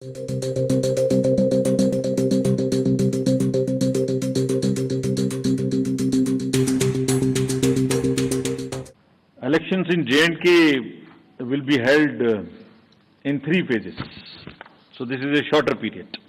Elections in J&K will be held in 3 phases. So this is a shorter period.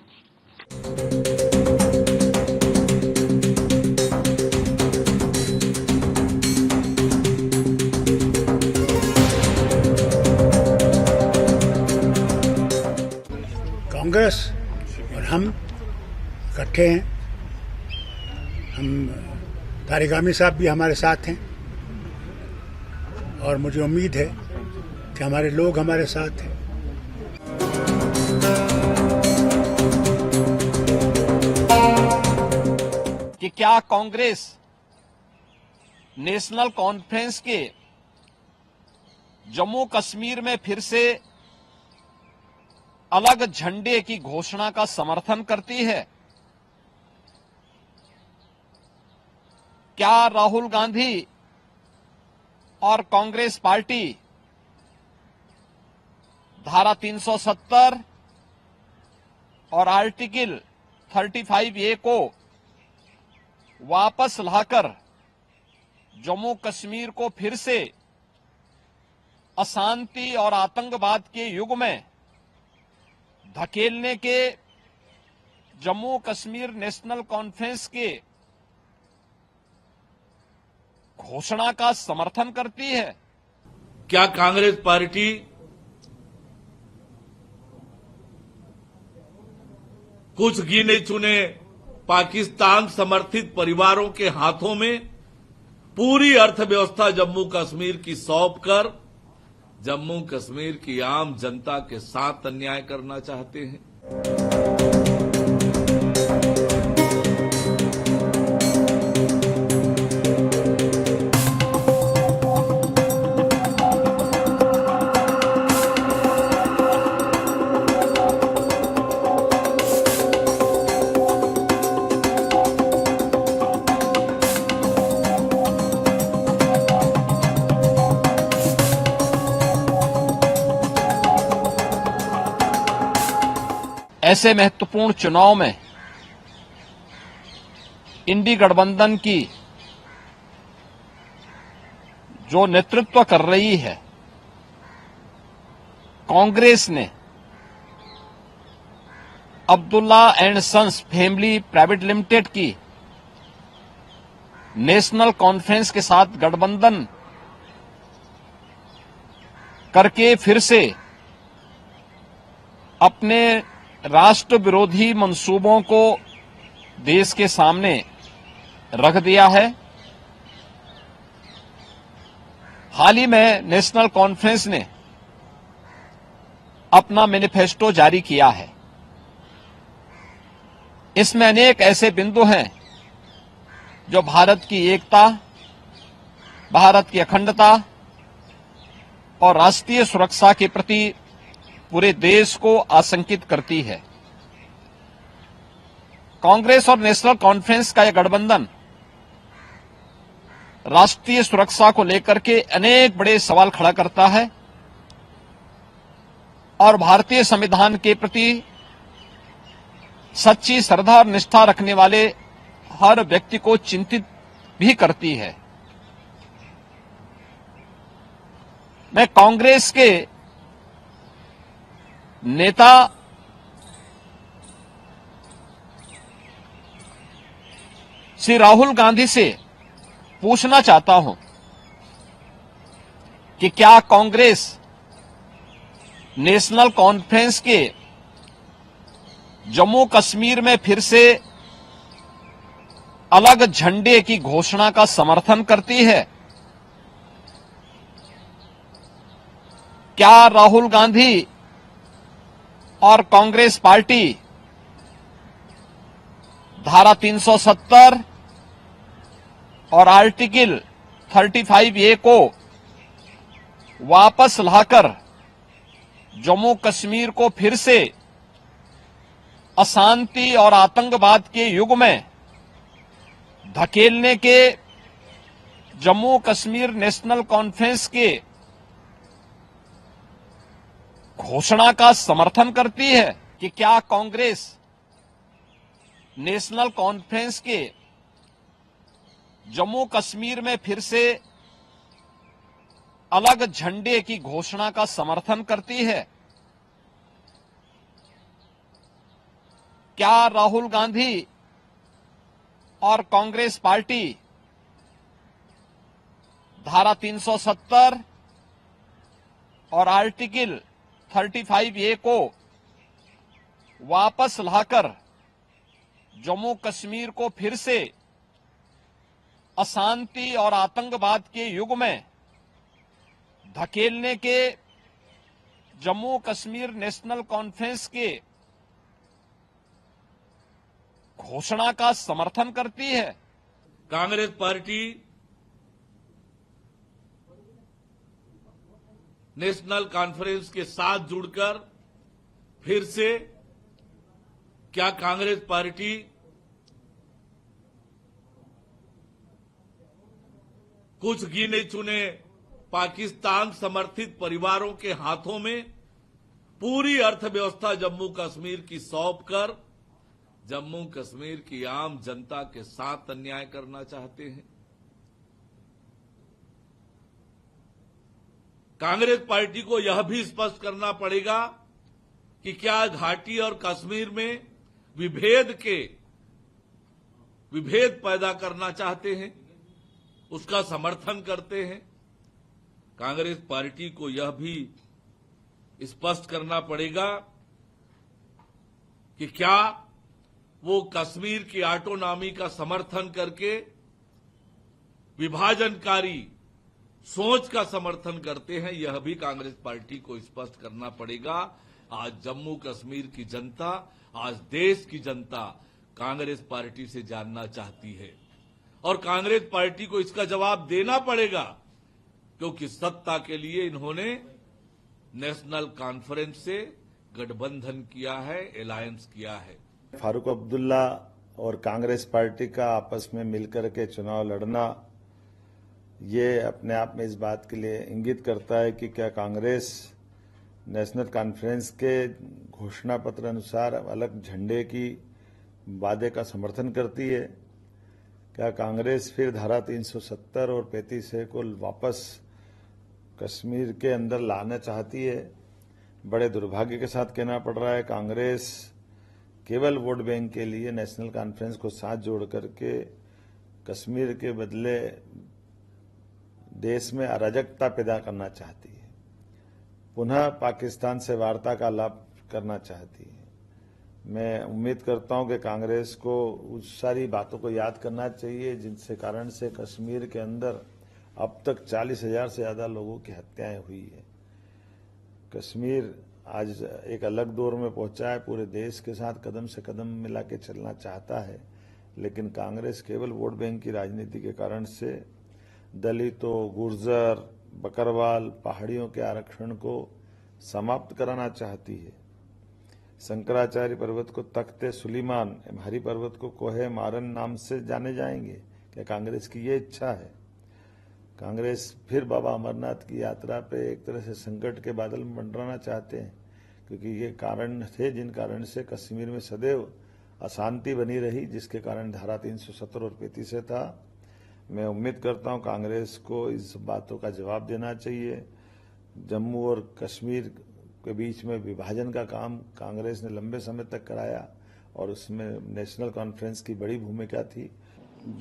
Congress और हम इकट्ठे हैं। हम तारिगामी साहब भी हमारे साथ हैं और मुझे उम्मीद है कि हमारे लोग हमारे साथ हैं। कि क्या कांग्रेस नेशनल कॉन्फ्रेंस के जम्मू कश्मीर में फिर से अलग झंडे की घोषणा का समर्थन करती है? क्या राहुल गांधी और कांग्रेस पार्टी धारा 370 और आर्टिकल 35A को वापस लाकर जम्मू कश्मीर को फिर से अशांति और आतंकवाद के युग में धकेलने के जम्मू कश्मीर नेशनल कॉन्फ्रेंस के घोषणा का समर्थन करती है? क्या कांग्रेस पार्टी कुछ गिने चुने पाकिस्तान समर्थित परिवारों के हाथों में पूरी अर्थव्यवस्था जम्मू कश्मीर की सौंप कर जम्मू कश्मीर की आम जनता के साथ अन्याय करना चाहते हैं? ऐसे महत्वपूर्ण चुनाव में इंडी गठबंधन की जो नेतृत्व कर रही है कांग्रेस ने Abdullah and sons family private limited की नेशनल कॉन्फ्रेंस के साथ गठबंधन करके फिर से अपने राष्ट्र विरोधी मंसूबों को देश के सामने रख दिया है। हाल ही में नेशनल कॉन्फ्रेंस ने अपना मैनिफेस्टो जारी किया है। इसमें अनेक ऐसे बिंदु हैं जो भारत की एकता, भारत की अखंडता और राष्ट्रीय सुरक्षा के प्रति पूरे देश को आशंकित करती है। कांग्रेस और नेशनल कॉन्फ्रेंस का यह गठबंधन राष्ट्रीय सुरक्षा को लेकर के अनेक बड़े सवाल खड़ा करता है और भारतीय संविधान के प्रति सच्ची श्रद्धा और निष्ठा रखने वाले हर व्यक्ति को चिंतित भी करती है। मैं कांग्रेस के नेता श्री राहुल गांधी से पूछना चाहता हूं कि क्या कांग्रेस नेशनल कॉन्फ्रेंस के जम्मू कश्मीर में फिर से अलग झंडे की घोषणा का समर्थन करती है? क्या राहुल गांधी और कांग्रेस पार्टी धारा 370 और आर्टिकल 35A को वापस लाकर जम्मू कश्मीर को फिर से अशांति और आतंकवाद के युग में धकेलने के जम्मू कश्मीर नेशनल कॉन्फ्रेंस के घोषणा का समर्थन करती है? कि क्या कांग्रेस नेशनल कॉन्फ्रेंस के जम्मू कश्मीर में फिर से अलग झंडे की घोषणा का समर्थन करती है? क्या राहुल गांधी और कांग्रेस पार्टी धारा 370 और आर्टिकल 35A को वापस लाकर जम्मू कश्मीर को फिर से अशांति और आतंकवाद के युग में धकेलने के जम्मू कश्मीर नेशनल कॉन्फ्रेंस के घोषणा का समर्थन करती है? कांग्रेस पार्टी नेशनल कॉन्फ्रेंस के साथ जुड़कर फिर से क्या कांग्रेस पार्टी कुछ गिने चुने पाकिस्तान समर्थित परिवारों के हाथों में पूरी अर्थव्यवस्था जम्मू कश्मीर की सौंपकर जम्मू कश्मीर की आम जनता के साथ अन्याय करना चाहते हैं? कांग्रेस पार्टी को यह भी स्पष्ट करना पड़ेगा कि क्या घाटी और कश्मीर में विभेद पैदा करना चाहते हैं, उसका समर्थन करते हैं? कांग्रेस पार्टी को यह भी स्पष्ट करना पड़ेगा कि क्या वो कश्मीर की ऑटोनॉमी का समर्थन करके विभाजनकारी सोच का समर्थन करते हैं? यह भी कांग्रेस पार्टी को स्पष्ट करना पड़ेगा। आज जम्मू कश्मीर की जनता, आज देश की जनता कांग्रेस पार्टी से जानना चाहती है और कांग्रेस पार्टी को इसका जवाब देना पड़ेगा, क्योंकि सत्ता के लिए इन्होंने नेशनल कॉन्फ्रेंस से गठबंधन किया है, अलायंस किया है। फारूक अब्दुल्ला और कांग्रेस पार्टी का आपस में मिलकर के चुनाव लड़ना, ये अपने आप में इस बात के लिए इंगित करता है कि क्या कांग्रेस नेशनल कॉन्फ्रेंस के घोषणा पत्र अनुसार अलग झंडे की वादे का समर्थन करती है? क्या कांग्रेस फिर धारा 370 और 35A को वापस कश्मीर के अंदर लाना चाहती है? बड़े दुर्भाग्य के साथ कहना पड़ रहा है, कांग्रेस केवल वोट बैंक के लिए नेशनल कॉन्फ्रेंस को साथ जोड़ करके कश्मीर के बदले देश में अराजकता पैदा करना चाहती है, पुनः पाकिस्तान से वार्ता का लाभ करना चाहती है। मैं उम्मीद करता हूं कि कांग्रेस को उस सारी बातों को याद करना चाहिए जिनसे कारण से कश्मीर के अंदर अब तक 40,000 से ज्यादा लोगों की हत्याएं हुई है। कश्मीर आज एक अलग दौर में पहुंचा है, पूरे देश के साथ कदम से कदम मिला के चलना चाहता है, लेकिन कांग्रेस केवल वोट बैंक की राजनीति के कारण से दलितों, गुर्जर, बकरवाल, पहाड़ियों के आरक्षण को समाप्त कराना चाहती है। शंकराचार्य पर्वत को तख्ते सुलेमान, हरि पर्वत को कोहे मारन नाम से जाने जाएंगे। क्या कांग्रेस की ये इच्छा है? कांग्रेस फिर बाबा अमरनाथ की यात्रा पे एक तरह से संकट के बादल में मंडराना चाहते हैं, क्योंकि ये कारण थे जिन कारण से कश्मीर में सदैव अशांति बनी रही, जिसके कारण धारा 370 और 35A था। मैं उम्मीद करता हूं कांग्रेस को इस बातों का जवाब देना चाहिए। जम्मू और कश्मीर के बीच में विभाजन का काम कांग्रेस ने लंबे समय तक कराया और उसमें नेशनल कॉन्फ्रेंस की बड़ी भूमिका थी।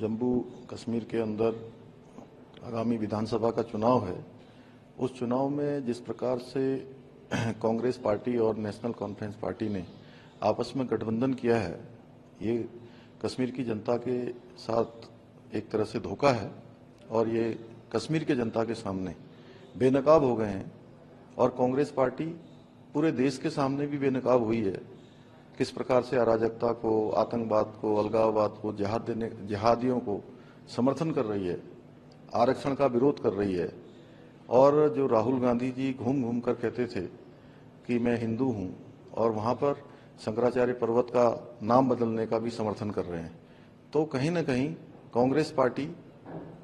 जम्मू कश्मीर के अंदर आगामी विधानसभा का चुनाव है। उस चुनाव में जिस प्रकार से कांग्रेस पार्टी और नेशनल कॉन्फ्रेंस पार्टी ने आपस में गठबंधन किया है, ये कश्मीर की जनता के साथ एक तरह से धोखा है और ये कश्मीर के जनता के सामने बेनकाब हो गए हैं और कांग्रेस पार्टी पूरे देश के सामने भी बेनकाब हुई है। किस प्रकार से अराजकता को, आतंकवाद को, अलगाववाद को, जिहादियों को समर्थन कर रही है, आरक्षण का विरोध कर रही है। और जो राहुल गांधी जी घूम घूम कर कहते थे कि मैं हिंदू हूं, और वहां पर शंकराचार्य पर्वत का नाम बदलने का भी समर्थन कर रहे हैं। तो कहीं ना कहीं कांग्रेस पार्टी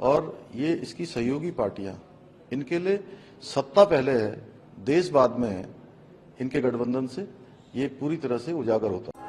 और ये इसकी सहयोगी पार्टियां, इनके लिए सत्ता पहले है, देश बाद में है। इनके गठबंधन से ये पूरी तरह से उजागर होता है।